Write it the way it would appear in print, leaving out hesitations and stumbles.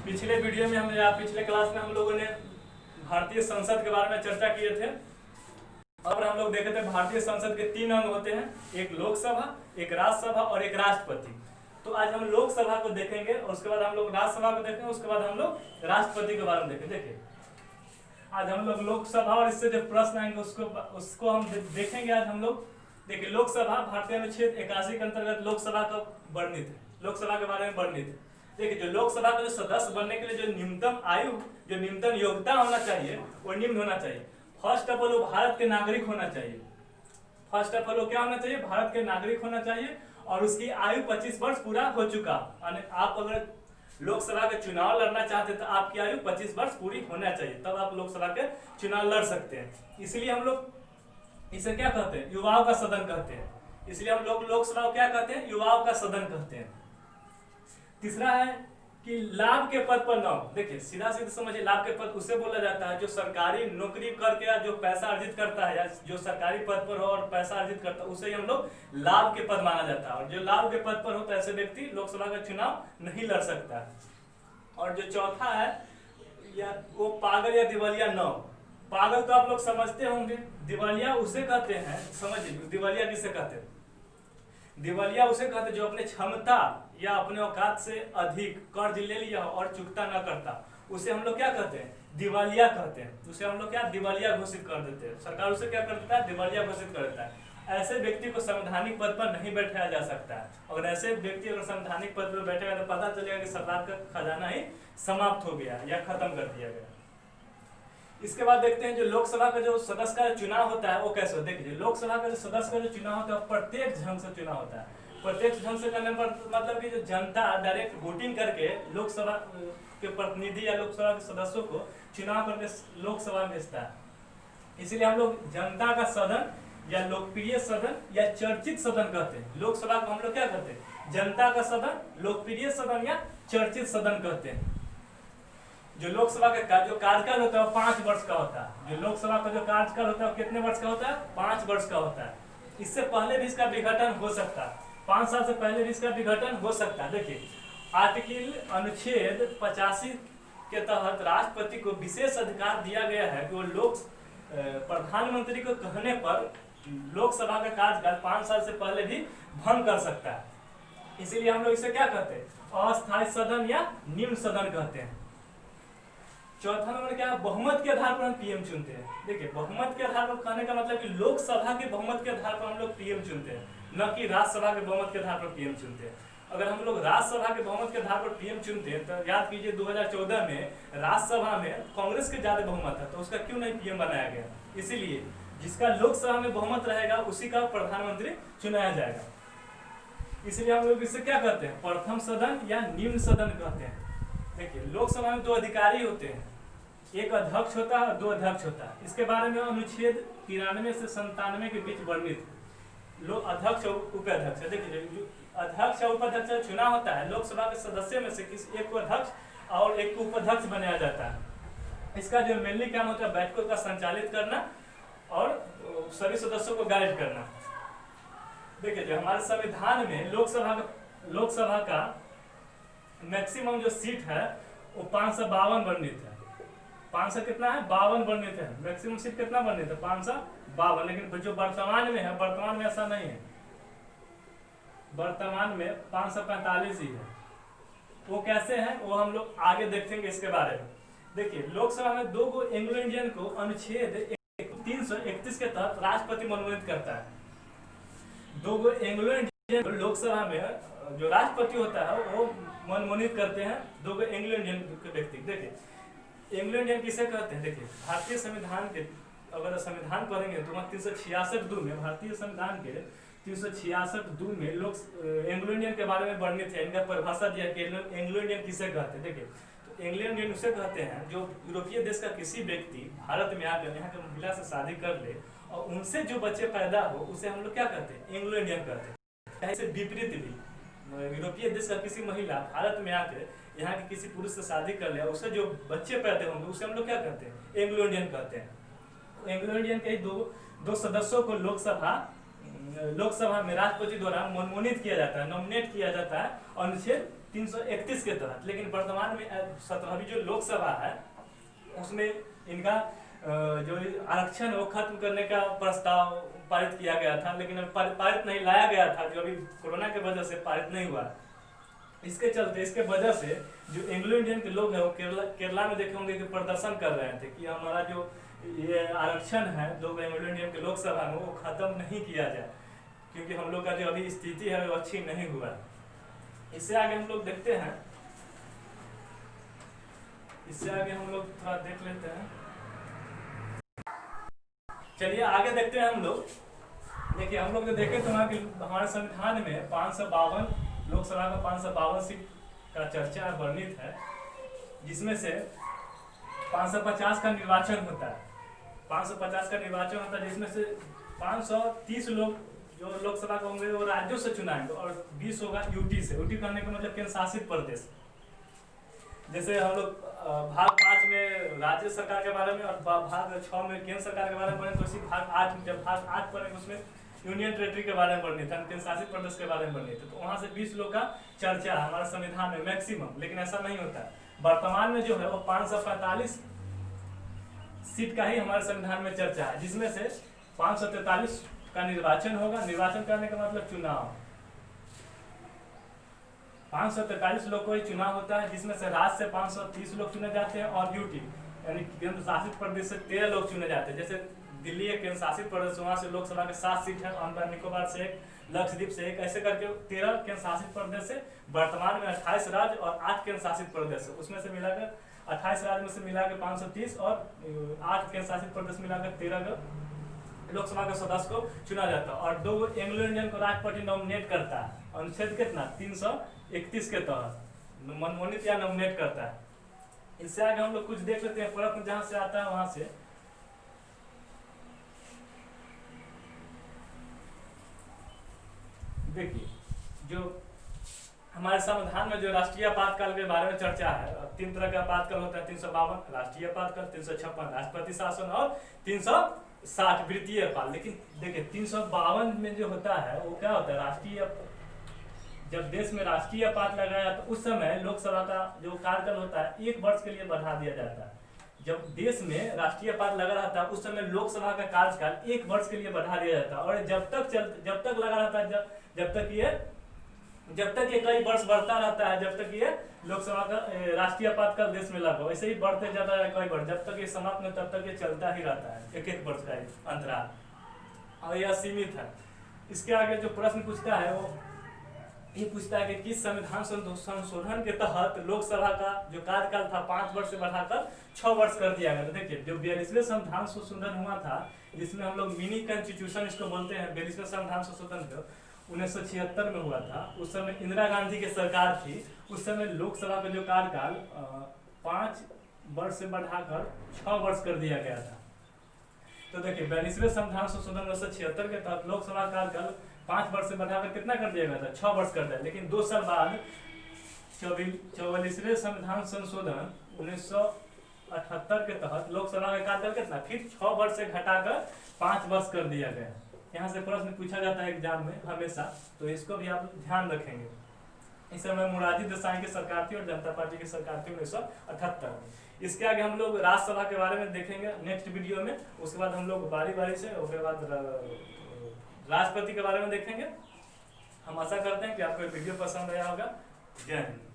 पिछले वीडियो में पिछले क्लास में हम लोगों ने भारतीय संसद के बारे में चर्चा किए थे और हम लोग देखे थे भारतीय संसद के 3 अंग होते हैं, एक लोकसभा, एक राज्यसभा और एक राष्ट्रपति। तो आज हम लोकसभा को देखेंगे और उसके बाद हम लोग राज्यसभा को देखेंगे, उसके बाद हम लोग राष्ट्रपति के बारे में देखेंगे। देखिए आज हम लोग लोकसभा और इससे जो प्रश्न आएंगे उसको हम देखेंगे। आज हम लोग देखिए लोकसभा भारतीय अनुच्छेद 81 के अंतर्गत लोकसभा का वर्णित है, लोकसभा के बारे में वर्णित है। देखिए जो लोकसभा का जो सदस्य बनने के लिए जो न्यूनतम आयु, जो न्यूनतम योग्यता होना चाहिए वो निम्न होना चाहिए। फर्स्ट ऑफ ऑल वो भारत के नागरिक होना चाहिए। फर्स्ट ऑफ ऑल वो क्या होना चाहिए? भारत के नागरिक होना चाहिए और उसकी आयु 25 वर्ष पूरा हो चुका। आप अगर लोकसभा के चुनाव लड़ना चाहते तो आपकी आयु 25 वर्ष पूरी होना चाहिए, तब आप लोकसभा के चुनाव लड़ सकते हैं। इसलिए हम लोग इसे क्या कहते हैं? युवाओं का सदन कहते हैं। इसलिए हम लोग लोकसभा को क्या कहते हैं? युवाओं का सदन कहते हैं। तीसरा है कि लाभ के पद पर न, देखिए सीधा सीधा समझिए, लाभ के पद उसे बोला जाता है जो सरकारी नौकरी करके या जो पैसा अर्जित करता है या जो सरकारी पद पर हो और पैसा अर्जित करता है उसे हम लोग लाभ के पद माना जाता है। और जो लाभ के पद पर हो तो ऐसे व्यक्ति लोकसभा का चुनाव नहीं लड़ सकता है। और जो चौथा है या वो पागल या दिवालिया न। पागल तो आप लोग समझते होंगे, दिवालिया उसे कहते हैं, समझिए दिवालिया किसे कहते हैं? दिवालिया उसे कहते हैं जो अपने क्षमता या अपने औकात से अधिक कर्ज ले लिया और चुकता न करता, उसे हम लोग क्या कहते हैं? दिवालिया कहते हैं। उसे हम लोग क्या दिवालिया घोषित कर देते हैं। सरकार उसे क्या कर देता है? दिवालिया घोषित कर देता है। ऐसे व्यक्ति को संवैधानिक पद पर नहीं बैठाया जा सकता है। अगर ऐसे व्यक्ति अगर संवैधानिक पद पर बैठेगा तो पता चलेगा कि सरकार का खजाना ही समाप्त हो गया या खत्म कर दिया गया। इसके बाद देखते हैं जो लोकसभा का जो सदस्य का चुनाव होता है वो कैसे होता है। देखिए लोकसभा का जो सदस्य का जो चुनाव होता है प्रत्यक्ष ढंग से चुनाव होता है। प्रत्यक्ष ढंग से करने पर मतलब कि जो जनता डायरेक्ट वोटिंग करके लोकसभा के प्रतिनिधि या लोकसभा के सदस्यों को चुनाव करके लोकसभा में भेजता है। इसीलिए हम लोग जनता का सदन या लोकप्रिय सदन या चर्चित सदन कहते हैं। लोकसभा को हम लोग क्या कहते हैं? जनता का सदन, लोकप्रिय सदन या चर्चित सदन कहते हैं। जो लोकसभा का जो कार्यकाल होता है वो 5 वर्ष का होता है। जो लोकसभा का जो कार्यकाल होता है वो कितने वर्ष का होता है? 5 वर्ष का होता है। इससे पहले भी इसका विघटन हो सकता है, 5 साल से पहले भी इसका विघटन हो सकता है। देखिए आर्टिकल अनुच्छेद 85 के तहत राष्ट्रपति को विशेष अधिकार दिया गया है कि वो प्रधानमंत्री को कहने पर लोकसभा का कार्यकाल 5 साल से पहले भी भंग कर सकता है। इसीलिए हम लोग इसे क्या कहते हैं? अस्थायी सदन या निम्न सदन कहते हैं। चौथा नंबर क्या है? बहुमत के आधार पर हम पीएम चुनते हैं। देखिए बहुमत के आधार पर कहने का मतलब कि लोकसभा के बहुमत के आधार पर हम लोग पीएम चुनते हैं, न कि राज्यसभा के बहुमत के आधार पर पीएम चुनते हैं। अगर हम लोग राज्यसभा के बहुमत के आधार पर पीएम चुनते हैं तो याद कीजिए 2014 में राज्यसभा में कांग्रेस के ज्यादा बहुमत है, तो उसका क्यों नहीं पीएम बनाया गया? इसीलिए जिसका लोकसभा में बहुमत रहेगा उसी का प्रधानमंत्री चुनाया जाएगा। इसलिए हम लोग इससे क्या कहते हैं? प्रथम सदन या निम्न सदन कहते हैं। देखिए लोकसभा में 2 अधिकारी होते हैं, एक अध्यक्ष होता है और 2 अध्यक्ष होता है। इसके बारे में अनुच्छेद 93 से 97 के बीच वर्णित लोग अध्यक्ष और उपाध्यक्ष। देखिए जो अध्यक्ष और उपाध्यक्ष का चुनाव होता है, लोकसभा के सदस्य में से किसी एक को अध्यक्ष और एक को उपाध्यक्ष बनाया जाता है। इसका जो मेनली काम होता है बैठकों का संचालित करना और सभी सदस्यों को गाइड करना। देखिए जो हमारे संविधान में लोकसभा का मैक्सिमम जो सीट है वो 552 वर्णित है। 500 कितना है? 52 वर्णित है। मैक्सिमम सीट कितना वर्णित है? 552। लेकिन जो वर्तमान में है, वर्तमान में ऐसा नहीं है, वर्तमान में 545 ही है। वो कैसे है वो हम लोग आगे देखेंगे इसके बारे में। देखिए लोकसभा में 2 एंग्लो इंडियन को अनुच्छेद 331 के तहत राष्ट्रपति मनोनीत करता है। 2 एंग्लो इंडियन लोकसभा में जो राष्ट्रपति होता है वो मनोनीत करते हैं 2 एंग्लो इंडियन व्यक्ति। देखिए एंग्लो इंडियन किसे कहते हैं? देखिए भारतीय संविधान के अगर संविधान पढ़ेंगे तो 366 में भारतीय संविधान के 366 में लोग एंग्लो इंडियन के बारे में वर्णित है। इनका परिभाषा दिया कि एंग्लो इंडियन किसे कहते हैं। देखिए तो एंग्लो इंडियन उसे कहते हैं जो यूरोपीय देश का किसी व्यक्ति भारत में आकर यहाँ की महिला से शादी कर ले और उनसे जो बच्चे पैदा हो उसे हम लोग क्या कहते हैं? एंग्लो इंडियन कहते हैं। इससे विपरीत भी यूरोपीय देश का किसी महिला भारत में आकर यहाँ के किसी पुरुष से शादी कर ले, उससे जो बच्चे पैदा होंगे उसे हम लोग क्या कहते हैं? एंग्लो इंडियन कहते हैं। एंग्लो इंडियन के दो सदस्यों को लोकसभा लोकसभा में राष्ट्रपति द्वारा मनमोनित किया जाता है, नॉमिनेट किया जाता है अनुच्छेद 331 के तहत। लेकिन वर्तमान में 17वीं जो लोकसभा है उसमें इनका जो आरक्षण है वो खत्म करने का प्रस्ताव पारित किया गया था, लेकिन अभी पारित नहीं लाया गया था, जो अभी कोरोना की वजह से पारित नहीं हुआ। इसके चलते, इसके वजह से जो एंग्लो इंडियन के लोग हैं वो केरला में देखे होंगे कि प्रदर्शन कर रहे थे कि हमारा जो ये आरक्षण है लोग एंग्लो इंडियन के लोकसभा में वो खत्म नहीं किया जाए, क्योंकि हम लोग का जो अभी स्थिति है वो अच्छी नहीं हुआ। इससे आगे हम लोग देखते हैं, इससे आगे हम लोग थोड़ा देख लेते हैं। चलिए आगे देखते हैं हम लोग। देखिए हम लोग जो देखे तो हमारे संविधान में 552 लोकसभा का 552 सीट का चर्चा वर्णित है, जिसमें से 550 का निर्वाचन होता है। 550 का निर्वाचन होता है, जिसमें से 530 लोग जो लोकसभा के होंगे वो राज्यों से चुनाएंगे और 20 होगा यूटी से। यूटी करने का मतलब केंद्र शासित प्रदेश। जैसे हम लोग भाग 5 में राज्य सरकार के बारे में और भाग 6 में केंद्र सरकार के बारे में पढ़े, तो इसी भाग 8 में जब भाग 8 पढ़ेंगे उसमें यूनियन टेरिटरी के बारे में पढ़नी था, केंद्र शासित प्रदेश के बारे में पढ़नी थी। तो वहां से 20 लोग का चर्चा है हमारे संविधान में मैक्सिमम, लेकिन ऐसा नहीं होता। वर्तमान में जो है वो 545 सीट का ही हमारे संविधान में चर्चा है, जिसमें से 543 का निर्वाचन होगा। निर्वाचन करने का मतलब चुनाव। 543 लोग को ही चुनाव होता है, जिसमें से राज्य से 530 लोग चुने जाते हैं और यूटी यानी केंद्र शासित प्रदेश से 13 लोग चुने जाते हैं। जैसे दिल्ली एक केंद्र शासित प्रदेश, वहां से लोकसभा के 7 सीट है, अंडमान निकोबार से 1, लक्षद्वीप से 1, ऐसे करके 13 केंद्र शासित प्रदेश से। वर्तमान में 28 राज्य और 8 केंद्र शासित प्रदेश है, उसमें से मिलाकर 28 राज्य में से मिलाकर 530 और 8 केंद्र शासित प्रदेश मिलाकर 13 लोकसभा के सदस्य को चुना जाता है। और 2 एंग्लो इंडियन को राष्ट्रपति नॉमिनेट करता है, अनुच्छेद कितना 331 के तहत मनमोनित या नॉमिनेट करता है। इससे आगे हम लोग कुछ देख लेते हैं, प्रश्न जहां से आता है वहां से। देखिए जो हमारे संविधान में जो राष्ट्रीय आपातकाल के बारे में चर्चा है, 3 तरह का आपातकाल होता है। 352 राष्ट्रीय आपातकाल, 356 राष्ट्रपति शासन और 360 वृत्तीय आपात। लेकिन देखिए 352 में जो होता है वो क्या होता है, राष्ट्रीय, जब देश में राष्ट्रीय आपात लगाया तो उस समय लोकसभा का जो कार्यकाल होता है 1 वर्ष के लिए बढ़ा दिया जाता है। जब देश में राष्ट्रीय आपात लगा रहता है उस समय लोकसभा का कार्यकाल 1 वर्ष के लिए बढ़ा दिया जाता है, और जब तक लगा रहता है, जब तक ये कई वर्ष बढ़ता रहता है, जब तक ये लोकसभा का राष्ट्रीय आपातकाल देश में लागू, ऐसे ही बढ़ते जाता है कई वर्ष, जब तक ये समाप्त नहीं तब तक ये चलता ही रहता है, 1-1 वर्ष का अंतराल, और यह सीमित है। इसके आगे जो प्रश्न पूछता है वो ये पूछता है कि किस संविधान संशोधन के तहत लोकसभा का जो कार्यकाल था 5 वर्ष से बढ़ाकर 6 वर्ष कर दिया गया। तो देखिए जो 42वें संविधान संशोधन हुआ था, जिसमें हम लोग मिनी कॉन्स्टिट्यूशन इसको बोलते हैं, 42वें संविधान संशोधन 1976 में हुआ था। उस समय इंदिरा गांधी की सरकार थी। उस समय लोकसभा का जो कार्यकाल 5 वर्ष से बढ़ाकर 6 वर्ष कर दिया गया था। तो देखिए 42वें संविधान संशोधन 1976 के तहत लोकसभा कार्यकाल 5 वर्ष से बढ़ाकर कितना कर दिया गया था, 6 वर्ष कर दिया। लेकिन 2 साल बाद 44वें संविधान संशोधन 1978 के तहत लोकसभा का कार्यकाल कितना फिर 6 वर्ष से घटाकर 5 वर्ष कर दिया गया। यहाँ से प्रश्न पूछा जाता है एग्जाम में हमेशा, तो इसको भी आप ध्यान रखेंगे। इस समय मोरारजी देसाई की सरकार थी और जनता पार्टी की सरकार थी 1978 में। इसके आगे हम लोग राज्यसभा के बारे में देखेंगे नेक्स्ट वीडियो में। उसके बाद हम लोग बारी बारी से, उसके बाद राष्ट्रपति के बारे में देखेंगे। हम आशा करते हैं कि आपको वीडियो पसंद आया होगा। जय हिंद।